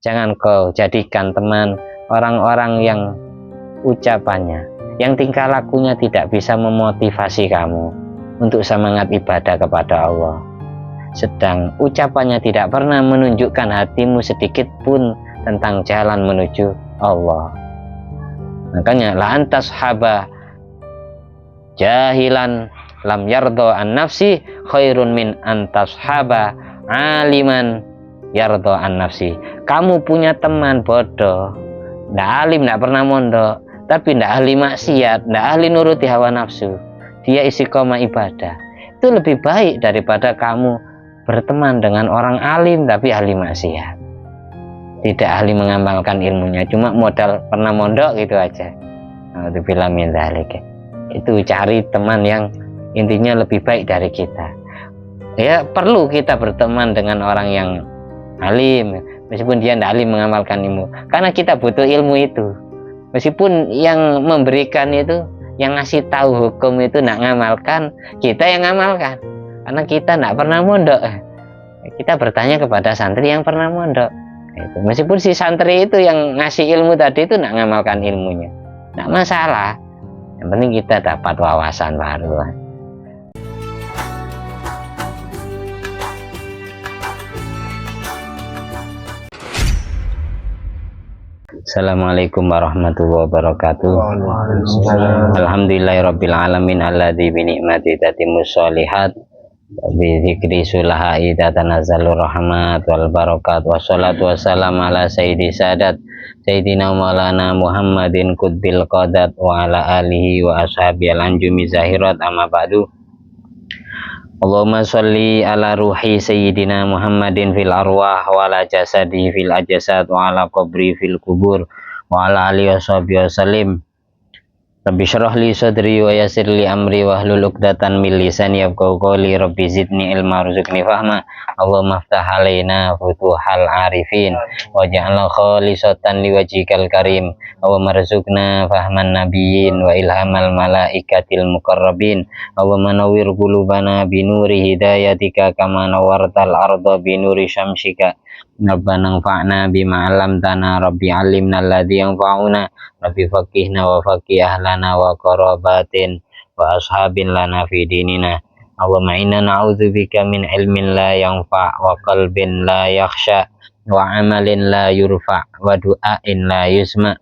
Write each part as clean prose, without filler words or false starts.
Jangan kau jadikan teman orang-orang yang ucapannya, yang tingkah lakunya tidak bisa memotivasi kamu untuk semangat ibadah kepada Allah, sedang ucapannya tidak pernah menunjukkan hatimu sedikit pun tentang jalan menuju Allah. Makanya la antas haba jahilan lam yardo an nafsi khairun min antas haba aliman yardo an nafsi. Kamu punya teman bodoh, ndak alim, ndak pernah mondok, tapi ndak ahli maksiat, ndak ahli nuruti hawa nafsu, dia istiqomah ibadah, itu lebih baik daripada kamu berteman dengan orang alim tapi ahli maksiat, tidak ahli mengamalkan ilmunya, cuma modal pernah mondok gitu aja. Alhamdulillah min dzalik. Itu cari teman yang intinya lebih baik dari kita. Ya perlu kita berteman dengan orang yang alim meskipun dia tidak alim mengamalkan ilmu, karena kita butuh ilmu itu. Meskipun yang memberikan itu, yang ngasih tahu hukum itu tidak ngamalkan, kita yang ngamalkan, karena kita tidak pernah mondok. Kita bertanya kepada santri yang pernah mondok. Meskipun si santri itu yang ngasih ilmu tadi itu tidak ngamalkan ilmunya, tidak masalah. Yang penting kita dapat wawasan baru. Assalamualaikum warahmatullahi wabarakatuh. Alhamdulillahirabbil alamin alladzi bi ni'mati tatimmus sholihat wa bi dzikri sulahai tatanazzalu rahmat wal barakat. Wassalatu wassalamu ala sayyidi sadat sayyidina maulana Muhammadin qutbil qadat wa ala alihi wa ashabihi al-anjumi zahirat, amma ba'du. Allahumma sholli ala ruhi sayyidina Muhammadin fil arwah wa ala jasadi fil ajsad wa ala qabri fil kubur wa ala alihi washabihi wasallim. Rabbi syrah li sadri wa yassir li amri wa hlul 'uqdatam min lisani yafqahu qawli. Rabbi zidni ilma warzuqni fahma. Allahumma iftah alaina futuhal arifin waj'alna khalisatan liwajhikal karim. Allahumma rzuqna fahman nabiyyin wa ilhamal malaikatil muqarrabin. Allahumma nawwir qulubana binuri hidayatika kama nawwartal arda binuri syamsika. Rabbana anfa'na bima 'allamtana, Rabbi 'allimna alladzi yanfa'una, Rabbi faqihna wa faqih ahlana wa qarabatin wa ashabin lana fi dinina. Allahumma inna na'udzubika min ilmin la yanfa' wa qalbin la yakhsha wa amalin la yurfa' wa du'ain la yusma'.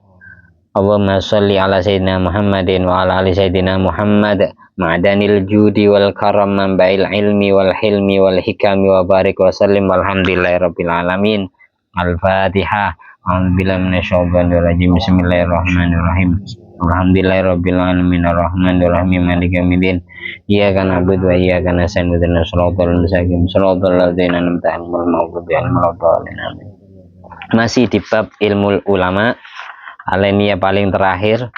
Allahumma sholli ala sayyidina Muhammadin wa ala ali sayyidina Muhammad ma'danil judi wal karam manba'il ilmi wal hilmi wal hikami wa barik wa sallim walhamdulillahi rabbil alamin. Al-Fatihah. A'udzubillahi minasyaitonir rajim. Bismillahirrahmanirrahim. Alhamdulillahi rabbil alamin arrahmanir rahim maliki yaumiddin. Iyyaka na'budu wa iyyaka nasta'in ihdinas siratal mustaqim siratal ladzina an'amta 'alaihim ghairil maghdubi 'alaihim waladdallin. Masih di bab ilmu ulama. Alinea paling terakhir,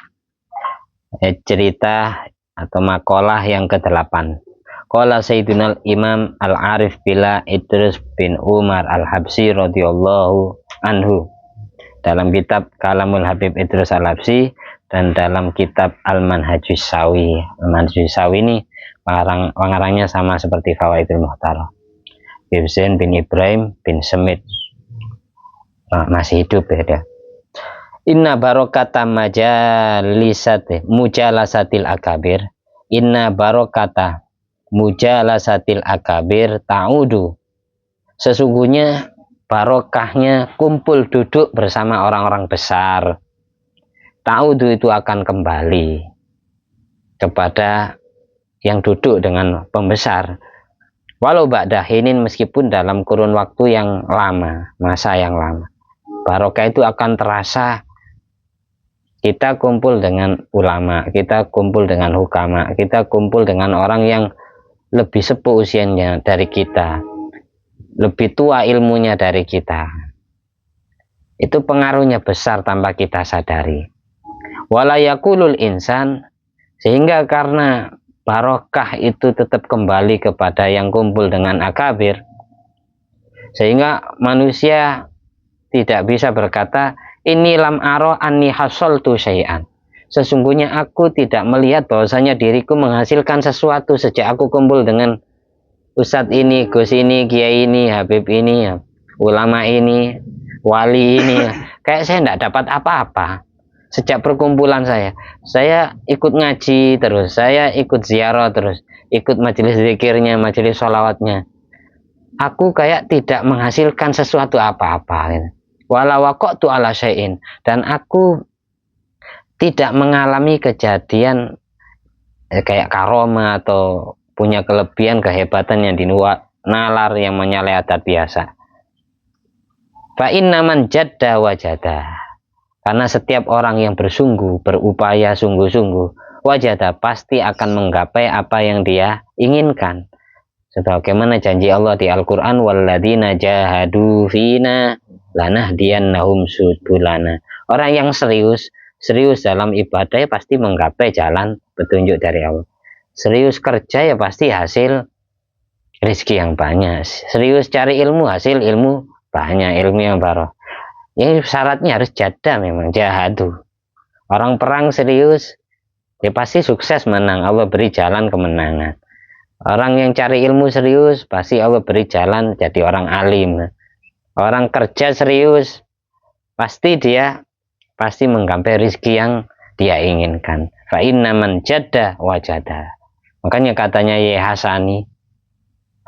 cerita atau makalah yang ke-8. Qala Sayyidunal Imam Al-Arif Billah Idris bin Umar Al-Habsyi radhiyallahu anhu dalam kitab Kalamul Habib Idris Al-Habsyi dan dalam kitab Al-Manhajus Sawi. Al-Manhajus Sawi ini pengarangnya sama seperti Fawaidul Muhtar. Ibn bin Ibrahim bin Semit masih hidup ya. Inna barokata mujalasatil akabir. Inna barokata mujalasatil akabir ta'udu. Sesungguhnya barokahnya kumpul duduk bersama orang-orang besar. Ta'udu itu akan kembali kepada yang duduk dengan pembesar. Walau ba'dahinin, meskipun dalam kurun waktu yang lama, masa yang lama. Barokah itu akan terasa. Kita kumpul dengan ulama, kita kumpul dengan hukama, kita kumpul dengan orang yang lebih sepuh usianya dari kita, lebih tua ilmunya dari kita. Itu pengaruhnya besar tanpa kita sadari. Walayakulul insan, sehingga karena barokah itu tetap kembali kepada yang kumpul dengan akabir, sehingga manusia tidak bisa berkata, ini lam aro anni hasoltu syai'an. Sesungguhnya aku tidak melihat bahwasanya diriku menghasilkan sesuatu sejak aku kumpul dengan ustadz ini, gus ini, kiai ini, habib ini, ulama ini, wali ini kayak saya tidak dapat apa-apa. Sejak perkumpulan saya ikut ngaji terus, saya ikut ziarah terus, ikut majelis zikirnya, majelis sholawatnya. Aku kayak tidak menghasilkan sesuatu apa-apa. Gitu. Walau waqa'tu ala syai'in, dan aku tidak mengalami kejadian kayak karoma atau punya kelebihan kehebatan yang di luar nalar yang menyalahi adat biasa. Fa inna man jadda wajada. Karena setiap orang yang bersungguh, berupaya sungguh-sungguh, wajada pasti akan menggapai apa yang dia inginkan. Sebagaimana janji Allah di Al-Quran, walladzina jahadu fina lanahdiyannahum subulana. Orang yang serius dalam ibadah ya pasti menggapai jalan petunjuk dari Allah. Serius kerja ya pasti hasil rezeki yang banyak. Serius cari ilmu, hasil ilmu banyak, ilmu yang baru. Ini syaratnya harus jada, memang jahadu. Orang perang serius ya pasti sukses menang, Allah beri jalan kemenangan. Orang yang cari ilmu serius pasti Allah beri jalan jadi orang alim. Orang kerja serius pasti menggapai rezeki yang dia inginkan. Fa inna man jadda wajada. Makanya katanya Ye Hasani,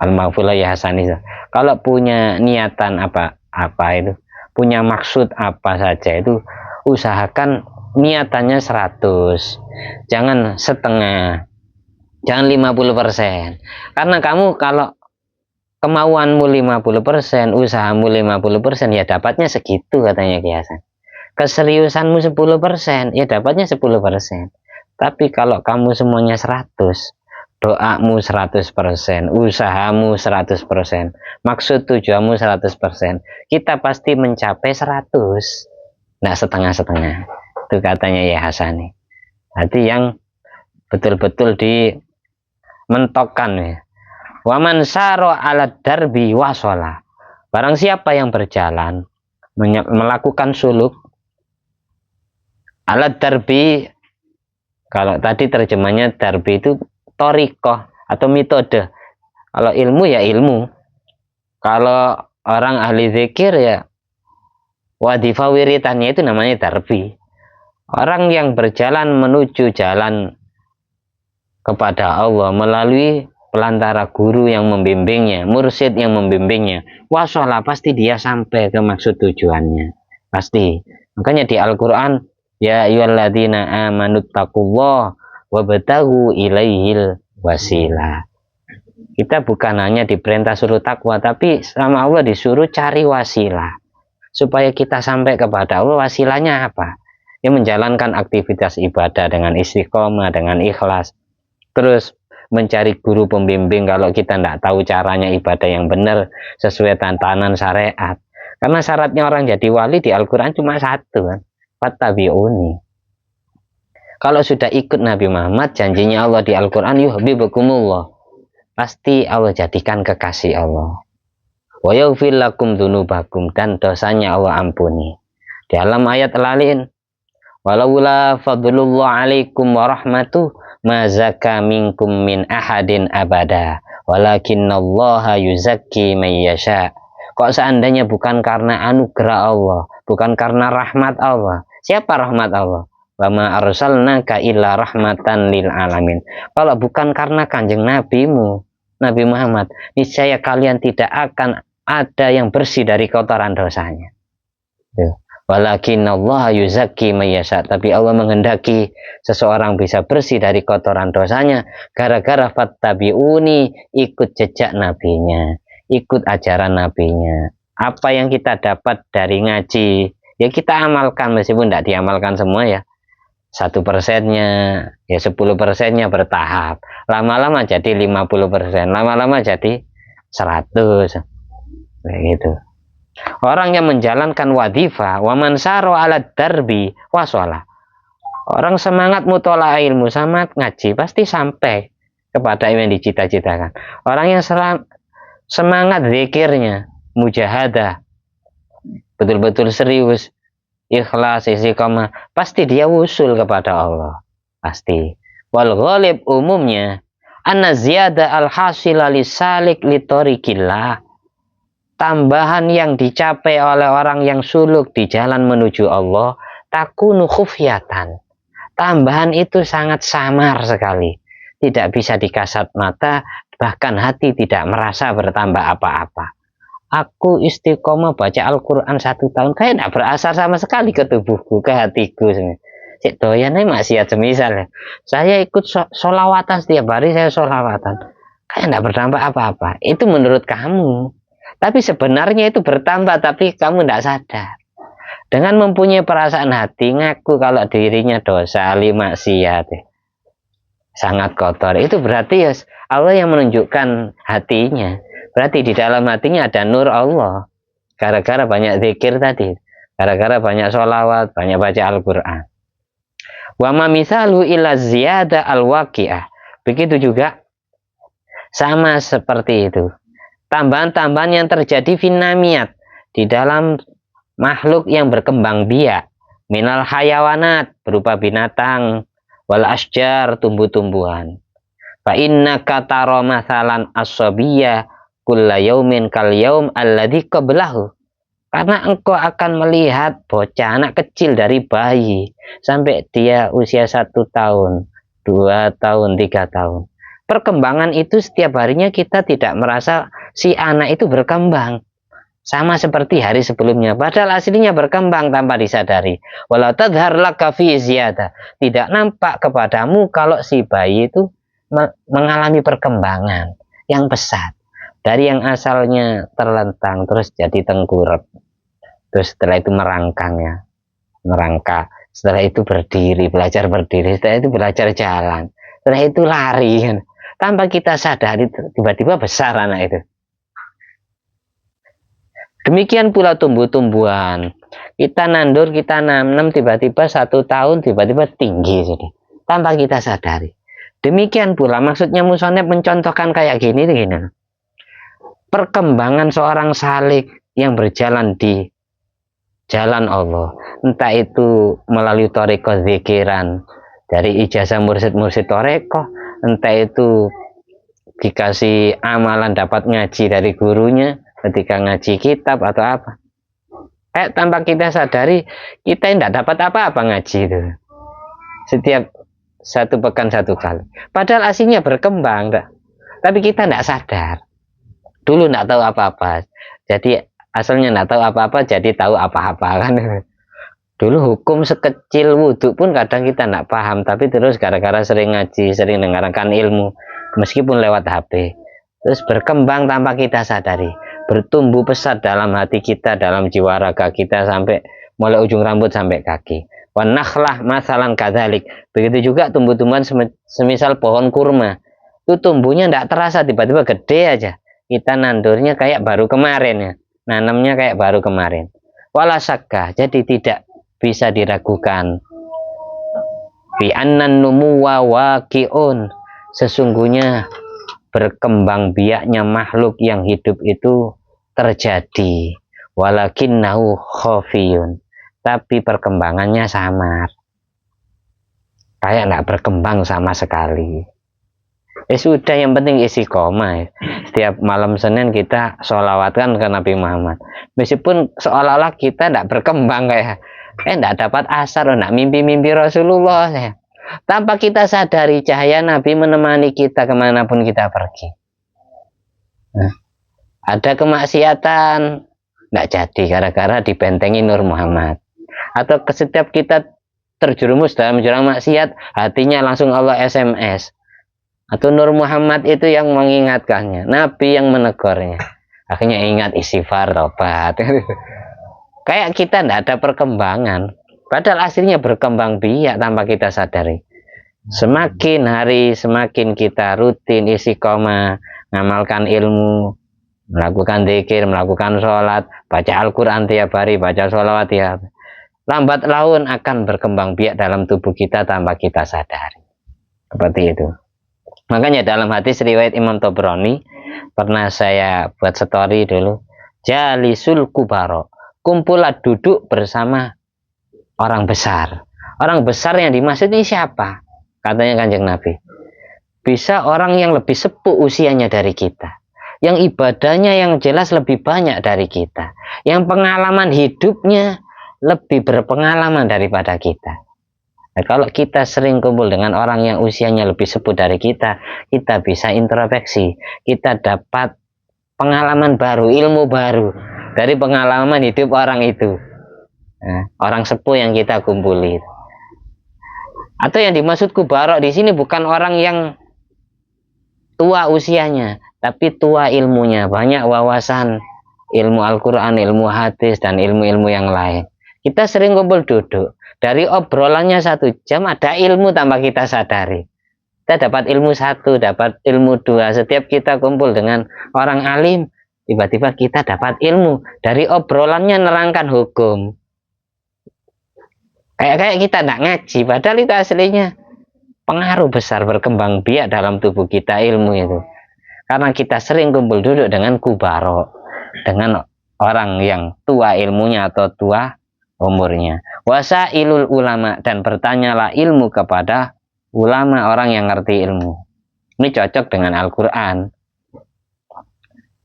Al-Maghfurlah Ye Hasani, kalau punya niatan apa itu, punya maksud apa saja itu, usahakan niatannya 100, jangan setengah, jangan 50%. Karena kamu kalau kemauanmu 50%, usahamu 50%, ya dapatnya segitu katanya Ki Hasan. Keseriusanmu 10%, ya dapatnya 10%. Tapi kalau kamu semuanya 100, doamu 100%, usahamu 100%, maksud tujuanmu 100%, kita pasti mencapai 100. Nah, setengah-setengah. Itu katanya Ya Hasani. Berarti yang betul-betul dimentokkan ya. Waman saro alat darbi wasola. Barang siapa yang berjalan melakukan suluk alat darbi, kalau tadi terjemahnya darbi itu torikoh atau metode. Kalau ilmu ya ilmu. Kalau orang ahli zikir ya wadifah wiritannya itu namanya darbi. Orang yang berjalan menuju jalan kepada Allah melalui pelantara guru yang membimbingnya, mursyid yang membimbingnya, wasolah pasti dia sampai ke maksud tujuannya. Pasti. Makanya di Al-Quran, ya ayyuhalladzina amanu taqullah wabtaghu ilaihil wasilah. Kita bukan hanya diperintah suruh takwa, tapi sama Allah disuruh cari wasilah. Supaya kita sampai kepada Allah, wasilahnya apa? Ya menjalankan aktivitas ibadah dengan istiqomah, dengan ikhlas. Terus mencari guru pembimbing kalau kita tidak tahu caranya ibadah yang benar sesuai tantangan syariat. Karena syaratnya orang jadi wali di Al-Quran cuma satu kan, fattabi'uni. Kalau sudah ikut Nabi Muhammad, janjinya Allah di Al-Quran, yuhibbukumullah, pasti Allah jadikan kekasih Allah. Wa yaghfir lakum dzunubakum, dan dosanya Allah ampuni. Di dalam ayat lain, walaula fadlullah alaikum wa rahmatuh ma zaka minkum min ahadin abada walakinallaha yuzakki man yasha. Kok seandainya bukan karena anugerah Allah, bukan karena rahmat Allah. Siapa rahmat Allah? Wa ma arsalnaka illa rahmatan lil alamin. Kalau bukan karena kanjeng nabimu, Nabi Muhammad, niscaya kalian tidak akan ada yang bersih dari kotoran dosanya. Walakinallaha yuzakki man yasha. Tapi Allah menghendaki seseorang bisa bersih dari kotoran dosanya gara-gara fattabi'uni, ikut jejak nabinya, ikut ajaran nabinya. Apa yang kita dapat dari ngaji ya kita amalkan, meskipun tidak diamalkan semua ya. 1%, ya 10%-nya bertahap. Lama-lama jadi 50%, lama-lama jadi 100. Kayak gitu. Orang yang menjalankan wadifah, waman saro alat darbi wasolah. Orang semangat mutola'ah ilmu, semangat ngaji, pasti sampai kepada yang dicita-citakan. Orang yang semangat zikirnya, mujahadah, betul-betul serius, ikhlas, istiqomah, pasti dia wusul kepada Allah. Pasti. Wal ghalib umumnya, anna ziyada al-hasila lisalik litorikillah. tambahan yang dicapai oleh orang yang suluk di jalan menuju Allah, takunu khufyatan. Tambahan itu sangat samar sekali, tidak bisa dikasat mata, bahkan hati tidak merasa bertambah apa-apa. Aku istiqomah baca Al-Quran 1 tahun, kayak tidak berasar sama sekali ke tubuhku, ke hatiku. Cik doyan maksiat semisal. Saya ikut solawatan setiap hari, saya solawatan, kayak tidak bertambah apa-apa. Itu menurut kamu. Tapi sebenarnya itu bertambah, tapi kamu tidak sadar. Dengan mempunyai perasaan hati, ngaku kalau dirinya dosa, ahli maksiat, sangat kotor. Itu berarti ya Allah yang menunjukkan hatinya. Berarti di dalam hatinya ada nur Allah. Gara-gara banyak zikir tadi. Gara-gara banyak sholawat, banyak baca Al-Quran. Wa ma misalu ila ziyada al-waqi'ah. Begitu juga. Sama seperti itu. Tambahan-tambahan yang terjadi finamiat. Di dalam makhluk yang berkembang biak. Minal hayawanat, berupa binatang. Wal asjar, tumbuh-tumbuhan. Fa inna kataro masalan as-sabiyya kulla yaumin kal yaum alladhi qablahu. Karena engkau akan melihat bocah anak kecil dari bayi sampai dia usia 1 tahun, 2 tahun, 3 tahun. Perkembangan itu setiap harinya kita tidak merasa si anak itu berkembang. Sama seperti hari sebelumnya. Padahal aslinya berkembang tanpa disadari. Walau tadhar laka fi ziyada. Tidak nampak kepadamu kalau si bayi itu mengalami perkembangan yang pesat. Dari yang asalnya terlentang terus jadi tengkurap. Terus setelah itu merangkang ya. Merangkak. Setelah itu berdiri, belajar berdiri. Setelah itu belajar jalan. Setelah itu lari kan. Tanpa kita sadari tiba-tiba besar anak itu. Demikian pula tumbuh-tumbuhan. Kita nandur, kita nanam, tiba-tiba 1 tahun, tiba-tiba tinggi. Jadi, tanpa kita sadari. Demikian pula, maksudnya musonef mencontohkan kayak gini. Perkembangan seorang salik yang berjalan di jalan Allah. Entah itu melalui thariqah zikiran, dari ijazah mursyid-mursyid thariqah. Entah itu dikasih amalan dapat ngaji dari gurunya. Ketika ngaji kitab atau apa, tanpa kita sadari kita tidak dapat apa-apa ngaji itu. Setiap 1 pekan 1 kali. Padahal aslinya berkembang, tapi kita tidak sadar. Dulu tidak tahu apa-apa, jadi asalnya tidak tahu apa-apa, jadi tahu apa-apa kan. Dulu hukum sekecil wudhu pun kadang kita tidak paham, tapi terus gara-gara sering ngaji, sering dengarkan ilmu, meskipun lewat HP, terus berkembang tanpa kita sadari. Bertumbuh pesat dalam hati kita, dalam jiwa raga kita, sampai mulai ujung rambut sampai kaki. Wanakhlah masalan kadzalik. Begitu juga tumbuh-tumbuhan semisal pohon kurma. Itu tumbuhnya tidak terasa, tiba-tiba gede aja. Kita nandurnya kayak baru kemarin ya. Nanamnya kayak baru kemarin. Walasakka, jadi tidak bisa diragukan. Bi annan numuwa waqi'un. Sesungguhnya berkembang biaknya makhluk yang hidup itu terjadi, walakinnahu khafiyun, tapi perkembangannya samar, kayak nggak berkembang sama sekali. Sudah, yang penting istiqomah. Setiap malam Senin kita sholawatkan ke Nabi Muhammad, meskipun seolah-olah kita tidak berkembang, kayak tidak dapat asar, tidak mimpi-mimpi Rasulullah ya. Tanpa kita sadari cahaya Nabi menemani kita kemanapun kita pergi. Ada kemaksiatan, tidak jadi gara-gara dibentengi Nur Muhammad. Atau setiap kita terjerumus dalam jurang maksiat, hatinya langsung Allah SMS. Atau Nur Muhammad itu yang mengingatkannya, Nabi yang menegurnya. Akhirnya ingat istighfar, tobat. Kayak kita tidak ada perkembangan. Padahal aslinya berkembang biak tanpa kita sadari. Semakin hari semakin kita rutin istiqomah, ngamalkan ilmu, melakukan zikir, melakukan sholat, baca Al-Quran tiap hari, baca sholawat tiap hari, lambat laun akan berkembang biak dalam tubuh kita tanpa kita sadari. Seperti itu. Makanya dalam hadis riwayat Imam Tabrani, pernah saya buat story dulu, jalisul kubaro, kumpulah duduk bersama orang besar. Orang besar yang dimaksud ini siapa? Katanya Kanjeng Nabi, bisa orang yang lebih sepuh usianya dari kita, yang ibadahnya yang jelas lebih banyak dari kita, yang pengalaman hidupnya lebih berpengalaman daripada kita. Nah, kalau kita sering kumpul dengan orang yang usianya lebih sepuh dari kita bisa introspeksi, kita dapat pengalaman baru, ilmu baru dari pengalaman hidup orang itu. Nah, orang sepuh yang kita kumpuli. Atau yang dimaksud kubarok di sini bukan orang yang tua usianya, tapi tua ilmunya, banyak wawasan ilmu Al-Quran, ilmu hadis, dan ilmu-ilmu yang lain. Kita sering kumpul duduk, dari obrolannya 1 jam ada ilmu tanpa kita sadari. Kita dapat ilmu 1, dapat ilmu 2. Setiap kita kumpul dengan orang alim, tiba-tiba kita dapat ilmu. Dari obrolannya nerangkan hukum. Kayak kita tidak ngaji, padahal itu aslinya pengaruh besar berkembang biak dalam tubuh kita ilmu itu. Karena kita sering kumpul duduk dengan kubaro, dengan orang yang tua ilmunya atau tua umurnya. Wasailul ulama, dan bertanyalah ilmu kepada ulama, orang yang ngerti ilmu. Ini cocok dengan Al-Quran.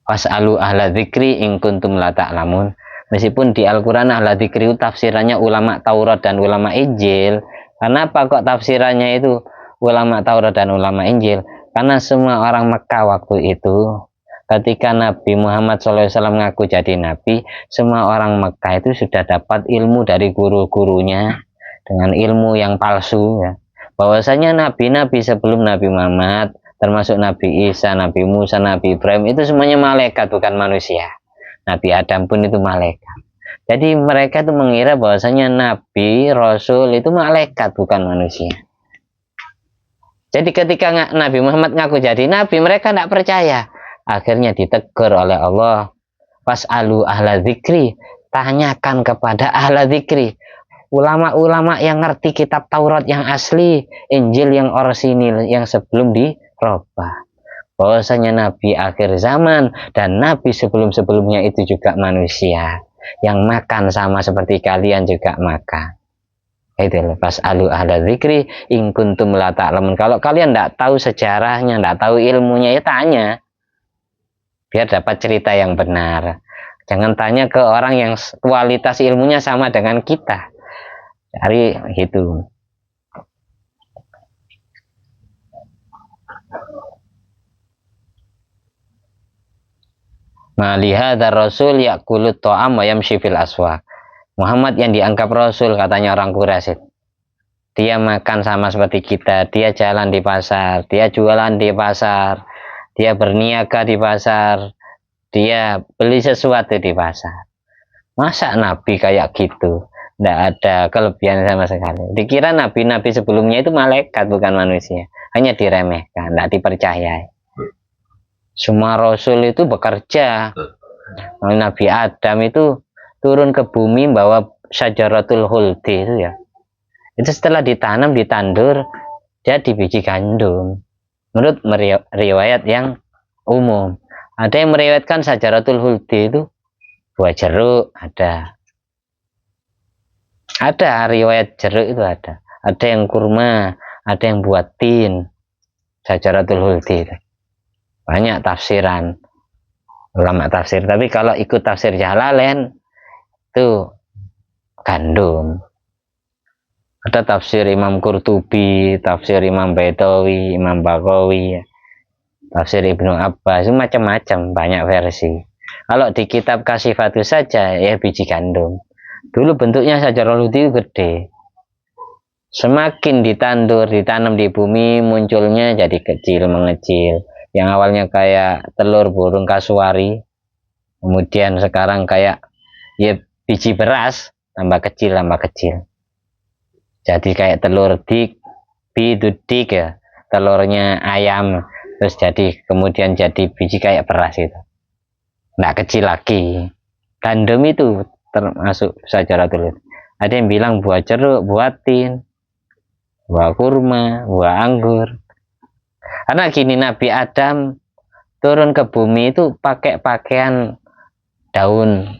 Was'alu ahla dzikri in kuntum la ta'lamun. Meskipun di Al-Quran ahla dzikri tafsirannya ulama Taurat dan ulama Injil. Kenapa kok tafsirannya itu ulama Taurat dan ulama Injil? Karena semua orang Mekah waktu itu, ketika Nabi Muhammad SAW ngaku jadi Nabi, semua orang Mekah itu sudah dapat ilmu dari guru-gurunya dengan ilmu yang palsu, ya. Bahwasanya nabi-nabi sebelum Nabi Muhammad, termasuk Nabi Isa, Nabi Musa, Nabi Ibrahim, itu semuanya malaikat, bukan manusia. Nabi Adam pun itu malaikat. Jadi mereka itu mengira bahwasanya Nabi, Rasul itu malaikat, bukan manusia. Jadi ketika Nabi Muhammad ngaku jadi Nabi, mereka tidak percaya. Akhirnya ditegur oleh Allah. Fas'alu ahla dzikri, tanyakan kepada ahla dzikri, ulama-ulama yang ngerti kitab Taurat yang asli, Injil yang orisinil, yang sebelum dirubah. Bahwasanya Nabi akhir zaman dan Nabi sebelum-sebelumnya itu juga manusia yang makan sama seperti kalian juga makan. Itu lepas alu ahla dzikri in kuntum la ta'lamun. Kalau kalian tidak tahu sejarahnya, tidak tahu ilmunya, ya tanya biar dapat cerita yang benar. Jangan tanya ke orang yang kualitas ilmunya sama dengan kita. Cari gitu. Malihada Rasul yakulut to'am wa yamshi fil aswaq. Muhammad yang dianggap Rasul, katanya orang Quraisy, dia makan sama seperti kita, dia jalan di pasar, dia jualan di pasar, dia berniaga di pasar, dia beli sesuatu di pasar. Masa Nabi kayak gitu? Tidak ada kelebihan sama sekali. Dikira nabi-nabi sebelumnya itu malaikat, bukan manusia. Hanya diremehkan, tidak dipercayai. Semua Rasul itu bekerja. Nabi Adam itu turun ke bumi bawa syajaratul khuldi itu, ya. Itu setelah ditanam, ditandur, jadi biji gandum. Menurut riwayat yang umum. Ada yang meriwayatkan syajaratul khuldi itu buah jeruk, ada riwayat jeruk itu ada yang kurma, ada yang buat tin, syajaratul khuldi itu. Banyak tafsiran ulama tafsir, tapi kalau ikut tafsir Jalalain itu gandum. Ada tafsir Imam Qurtubi, tafsir Imam Baitawi, Imam Baghawi, tafsir Ibnu Abbas, itu macam-macam, banyak versi. Kalau di kitab Kasifatu saja ya biji gandum. Dulu bentuknya syajaratul khuldi gede. Semakin ditandur, ditanam di bumi, munculnya jadi kecil, mengecil. Yang awalnya kayak telur burung kasuari, kemudian sekarang kayak ya biji beras, tambah kecil. Jadi kayak telur dik ya, telurnya ayam, terus kemudian jadi biji kayak beras itu. Nggak kecil lagi. Gandum itu termasuk syajaratul khuldi. Ada yang bilang buah jeruk, buah tin, buah kurma, buah anggur. Karena gini, Nabi Adam turun ke bumi itu pakai pakaian daun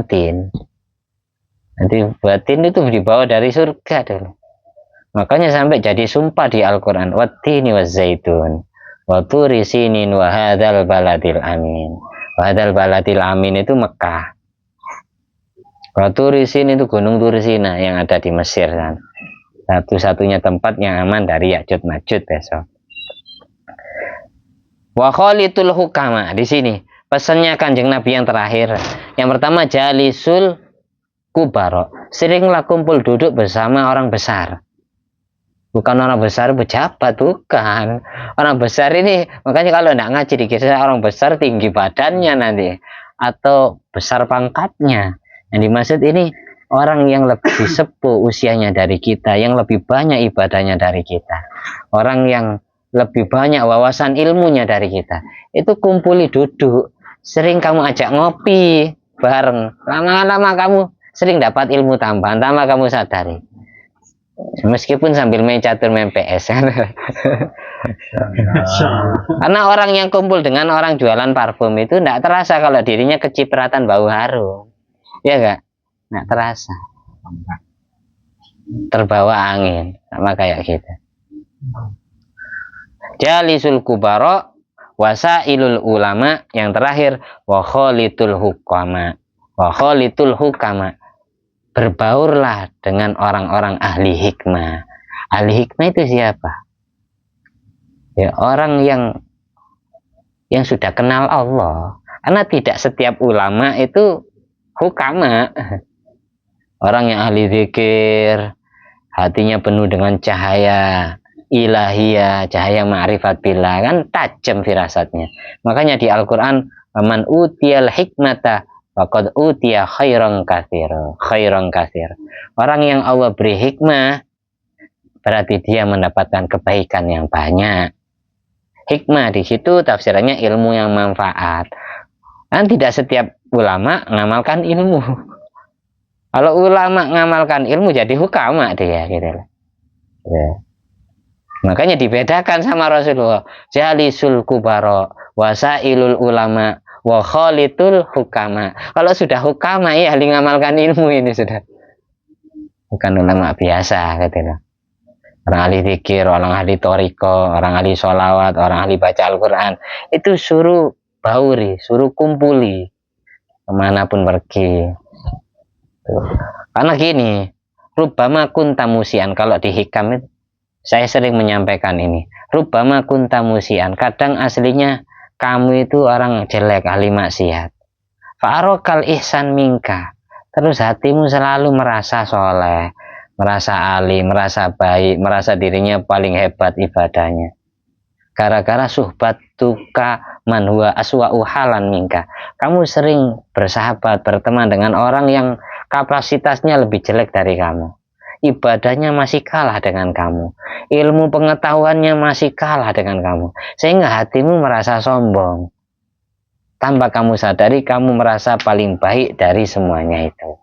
tin. Nanti buat tin itu dibawa dari surga dulu. Makanya sampai jadi sumpah di Al-Quran, wattini wazzaitun. wa turi sinin wa hadzal baladil amin. Wa hadzal baladil amin itu Mekah. Wa turi sin itu gunung Tursina yang ada di Mesir kan. Satu-satunya tempat yang aman dari Ya'juj Ma'juj besok. Wa khalitul hukama, di sini pesannya Kanjeng Nabi yang terakhir. Yang pertama jalisul kubaro, seringlah kumpul duduk bersama orang besar. Bukan orang besar pejabat, bukan. Orang besar ini, makanya kalau tidak ngaji dikira orang besar tinggi badannya nanti, atau besar pangkatnya. Yang dimaksud ini orang yang lebih sepuh usianya dari kita, yang lebih banyak ibadahnya dari kita, orang yang lebih banyak wawasan ilmunya dari kita. Itu kumpuli duduk, sering kamu ajak ngopi bareng, lama-lama kamu sering dapat ilmu tambahan tanpa kamu sadari. Meskipun sambil main catur, main PS. Karena orang yang kumpul dengan orang jualan parfum itu tidak terasa kalau dirinya kecipratan bau harum. Ya enggak? Nggak terasa. Terbawa angin, sama kayak kita. Jalisul kubaro, wasailul ulama, yang terakhir wa khalitul hukama. Wa khalitul hukama, berbaurlah dengan orang-orang ahli hikmah. Ahli hikmah itu siapa? Ya, orang yang sudah kenal Allah. Karena tidak setiap ulama itu hukama. Orang yang ahli zikir, hatinya penuh dengan cahaya ilahiyah, cahaya ma'rifat billah, kan tajam firasatnya. Makanya di Al-Quran, man utiyal hikmata faqad utiya khairan katsira, khairan katsir. Orang yang Allah beri hikmah berarti dia mendapatkan kebaikan yang banyak. Hikmah di situ tafsirannya ilmu yang manfaat. Dan tidak setiap ulama mengamalkan ilmu. Kalau ulama mengamalkan ilmu jadi hukama dia gitu. Ya. Makanya dibedakan sama Rasulullah. Jalisul kubaro, wasailul ulama, wa khalitul hukama. Kalau sudah hukama ya ahli mengamalkan ilmu ini sudah. Bukan ulama biasa gitu. Orang ahli zikir, orang ahli toriko, orang ahli sholawat, orang ahli baca Al-Quran. Itu suruh bauri, suruh kumpuli. Kemanapun pergi. Karena gini, rubbama kunta musian, kalau di hikam itu saya sering menyampaikan ini. Rubbama kunta musian, kadang aslinya kamu itu orang jelek, ahli maksiat. Fa'arokal ihsan minka, terus hatimu selalu merasa soleh, merasa alim, merasa baik, merasa dirinya paling hebat ibadahnya. Gara-gara suhbat tuka man huwa aswa'u halan minka, kamu sering bersahabat, berteman dengan orang yang kapasitasnya lebih jelek dari kamu, ibadahnya masih kalah dengan kamu, ilmu pengetahuannya masih kalah dengan kamu, sehingga hatimu merasa sombong. Tanpa kamu sadari, kamu merasa paling baik dari semuanya itu,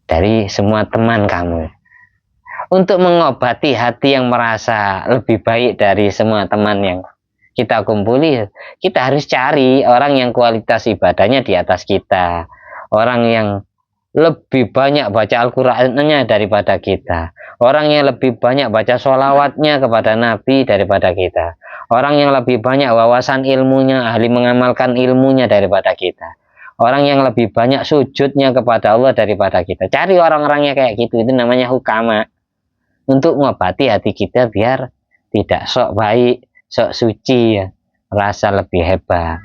dari semua teman kamu. Untuk mengobati hati yang merasa lebih baik dari semua teman yang kita kumpuli, kita harus cari orang yang kualitas ibadahnya di atas kita, orang yang lebih banyak baca Al-Qur'annya daripada kita, orang yang lebih banyak baca sholawatnya kepada Nabi daripada kita, orang yang lebih banyak wawasan ilmunya, ahli mengamalkan ilmunya daripada kita, orang yang lebih banyak sujudnya kepada Allah daripada kita. Cari orang-orangnya kayak gitu, itu namanya hukama. Untuk mengobati hati kita biar tidak sok baik, sok suci, ya, rasa lebih hebat.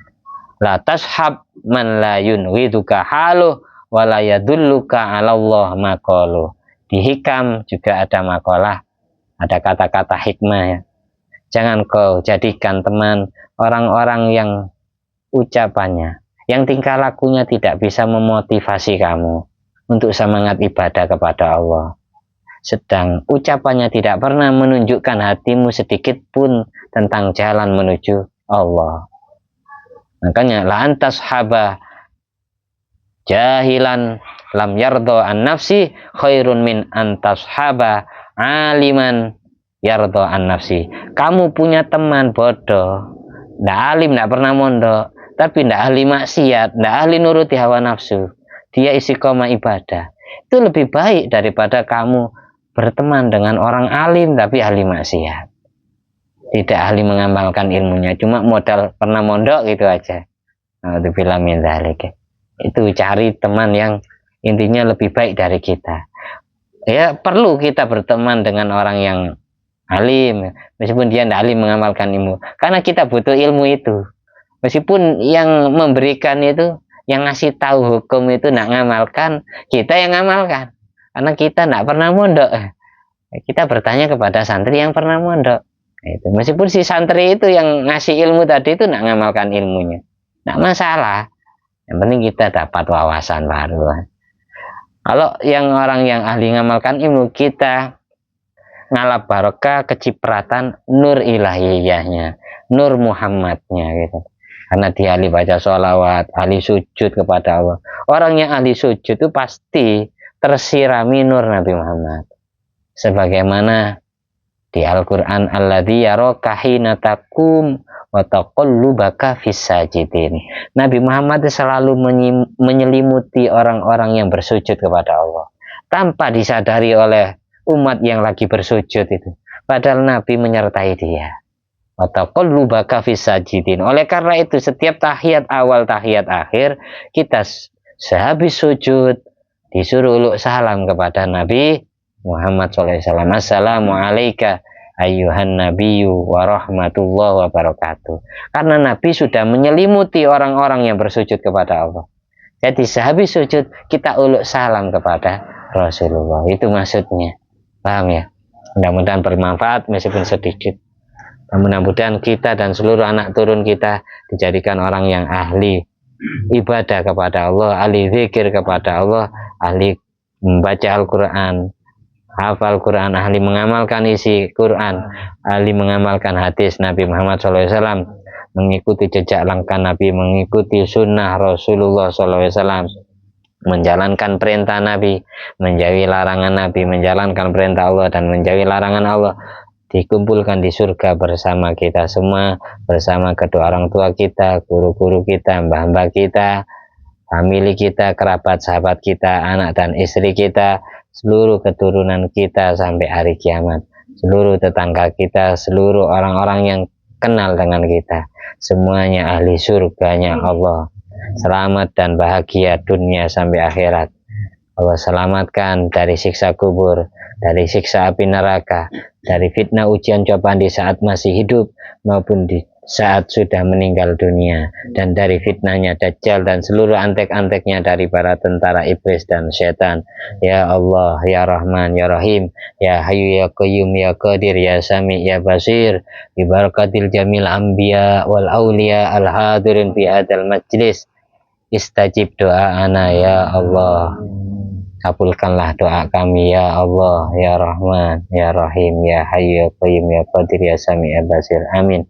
La tashab man la yunwiduka haluh wa la yadulluka 'ala Allah maqaluh. Di hikam juga ada makalah, ada kata-kata hikmah ya. Jangan kau jadikan teman orang-orang yang ucapannya, yang tingkah lakunya tidak bisa memotivasi kamu untuk semangat ibadah kepada Allah, sedang ucapannya tidak pernah menunjukkan hatimu sedikit pun tentang jalan menuju Allah. Makanya la antas haba jahilan lam yardo an nafsi khairun min antas haba aliman yardo an nafsi. Kamu punya teman bodoh, ndak alim, ndak pernah mondok, tapi ndak ahli maksiat, ndak ahli nuruti hawa nafsu, dia istiqomah ibadah, itu lebih baik daripada kamu berteman dengan orang alim tapi ahli maksiat. tidak ahli mengamalkan ilmunya, cuma modal pernah mondok gitu aja. Nah, itu film itu cari teman yang intinya lebih baik dari kita. Ya perlu kita berteman dengan orang yang alim, meskipun dia tidak alim mengamalkan ilmu, karena kita butuh ilmu itu. Meskipun yang memberikan itu, yang ngasih tahu hukum itu tidak ngamalkan, kita yang ngamalkan, karena kita tidak pernah mondok. Kita bertanya kepada santri yang pernah mondok. Itu meskipun si santri itu yang ngasih ilmu tadi itu tidak ngamalkan ilmunya, tidak masalah. Yang penting kita dapat wawasan baru. Kalau yang orang yang ahli ngamalkan ilmu, kita ngalap barokah kecipratan nur ilahiyahnya, nur Muhammadnya gitu. Karena dia ahli baca sholawat, ahli sujud kepada Allah. Orang yang ahli sujud itu pasti tersirami nur Nabi Muhammad. Sebagaimana di Al-Quran, alladzi yaraka hina taqum wa taqallubaka fis sajidin. Nabi Muhammad selalu menyelimuti orang-orang yang bersujud kepada Allah tanpa disadari oleh umat yang lagi bersujud itu. Padahal Nabi menyertai dia. Wa taqallubaka fis sajidin. Oleh karena itu setiap tahiyat awal, tahiyat akhir, kita sehabis sujud disuruh uluk salam kepada Nabi Muhammad SAW. Assalamualaikum ayyuhan nabiyyu wa rahmatullahi wa barakatuh. Karena Nabi sudah menyelimuti orang-orang yang bersujud kepada Allah. Jadi sehabis sujud kita uluk salam kepada Rasulullah. Itu maksudnya. Paham ya? Mudah-mudahan bermanfaat meskipun sedikit. Mudah-mudahan kita dan seluruh anak turun kita dijadikan orang yang ahli ibadah kepada Allah, ahli zikir kepada Allah, ahli membaca Al-Quran, hafal Quran, ahli mengamalkan isi Quran, ahli mengamalkan hadis Nabi Muhammad SAW, mengikuti jejak langkah Nabi, mengikuti sunnah Rasulullah SAW, menjalankan perintah Nabi, menjauhi larangan Nabi, menjalankan perintah Allah dan menjauhi larangan Allah, dikumpulkan di surga bersama kita semua, bersama kedua orang tua kita, guru-guru kita, mbah-mbah kita, famili kita, kerabat sahabat kita, anak dan istri kita, seluruh keturunan kita sampai hari kiamat, seluruh tetangga kita, seluruh orang-orang yang kenal dengan kita, semuanya ahli surganya Allah. Selamat dan bahagia dunia sampai akhirat. Allah selamatkan dari siksa kubur, dari siksa api neraka, dari fitnah ujian cobaan di saat masih hidup maupun di saat sudah meninggal dunia, dan dari fitnahnya Dajjal dan seluruh antek-anteknya dari para tentara iblis dan setan. Ya Allah, ya Rahman, ya Rahim, ya Hayyu, ya Qayyum, ya Qadir, ya Sami, ya Basir, bi barakatil jamil anbiya wal auliya al hadirin fi hadzal majlis, istajib doa-ana ya Allah. Kabulkanlah doa kami ya Allah, ya Rahman, ya Rahim, ya Hayyu, ya Qayyum, ya Qadir, ya Sami, ya Basir. Amin.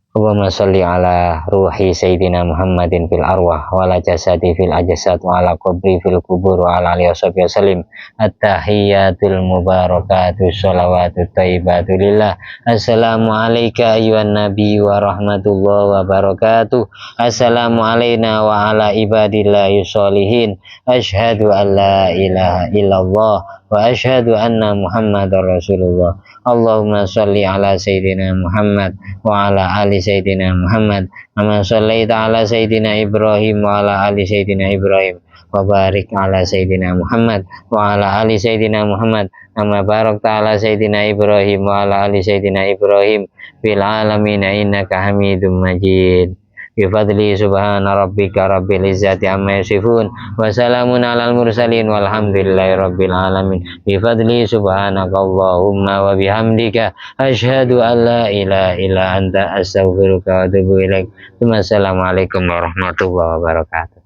Allahumma sholli ala ruhi Sayyidina Muhammadin fil arwah wa ala jasadi fil ajsad wa ala qabri fil kubur wa ala alihi washabihi wasallim. At-tahiyyatul mubarakatuh sholawatut thayyibatu lillah. Assalamu alayka ayyuhan nabi wa rahmatullahi wa barakatuh. Assalamu alayna wa ala ibadillahi sholihin. Asyhadu an la ilaha illallah wa asyhadu anna Muhammadar Rasulullah. Allahumma sholli ala Sayyidina Muhammad wa ala ali Sayyidina Muhammad kama shallaita ala Sayyidina Ibrahim wa ala ali Sayyidina Ibrahim wa barik ala Sayyidina Muhammad wa ala ali Sayyidina Muhammad kama barakta ala Sayyidina Ibrahim wa ala ali Sayyidina Ibrahim fil alamin innaka Hamidum Majid. Bifadli subhana rabbika rabbil izzati amma yasifun wa salamun alal mursalin walhamdulillahi rabbil alamin. Bifadli subhanaka Allahumma wa bihamdika asyhadu an la ilaha illa anta astaghfiruka wa atubu ilaik. Wassalamualaikum warahmatullahi wabarakatuh.